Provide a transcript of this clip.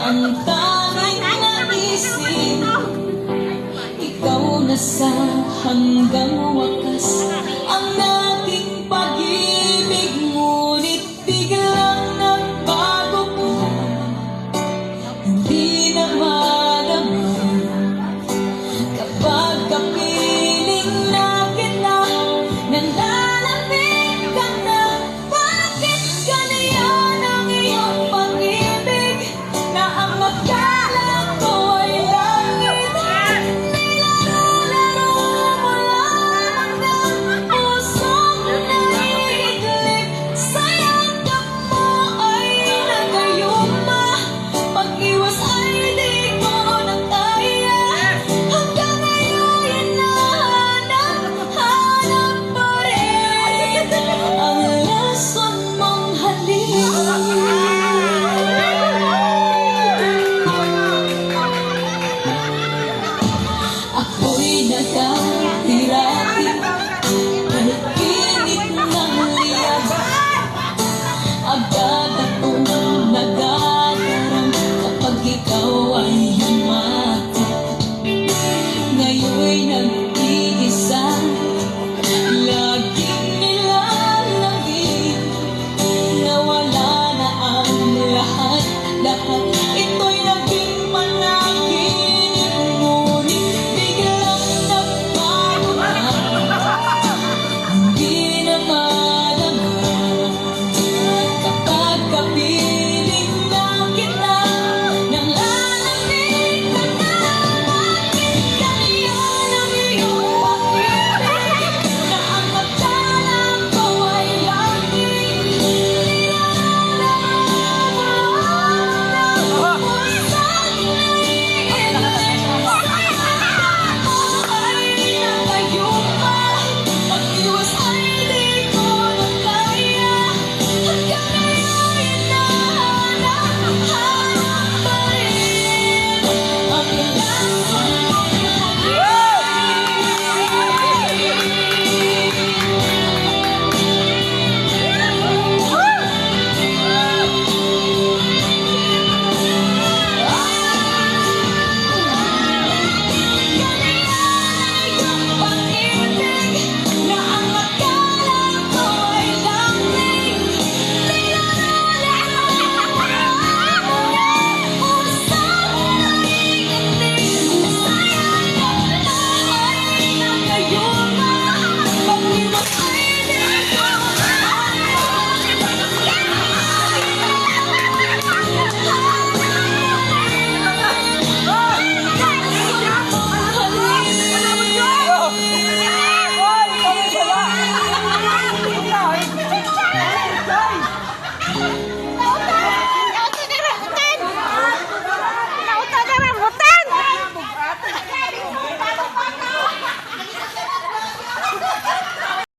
Ang tanging naisip, ikaw na sa hanggang wakas. Ang aking pag-ibig, ngunit biglang nagbago ka. Hindi na madama kapag kapiling na kita, nanlalamig ka na. Bakit ganyan ang iyong pag-ibig, na ang akala ko ay langit? Nilalaro mo lang ang pusong naiiglip. Sa yakap mo ay nagayuma, pag-iwas ay di ko na kaya. Hanggang ngayon hinahanap pa rin ang lason mong halik. Ako'y nagkahirati, pag-init ng liyab. Agad akong nagagarang kapag ikaw ay humati. Ngayon'y nag-iisa, laging nilalangin, nawala na ang lahat. Ito'y naging panaginip, ngunit biglang nagbago ka. Hindi na madama kapag kapiling na kita, nang lalamig ka na. Bakit ganyan ang iyong pag-ibig, na ang akala ko ay langit? Nilalaro mo lang ang pusong naiiglip. Sa yakap mo ay nagayuma, pag-iwas ay di ko na kaya. Hanggang ngayon hinahanap pa rin ang lason mong halik.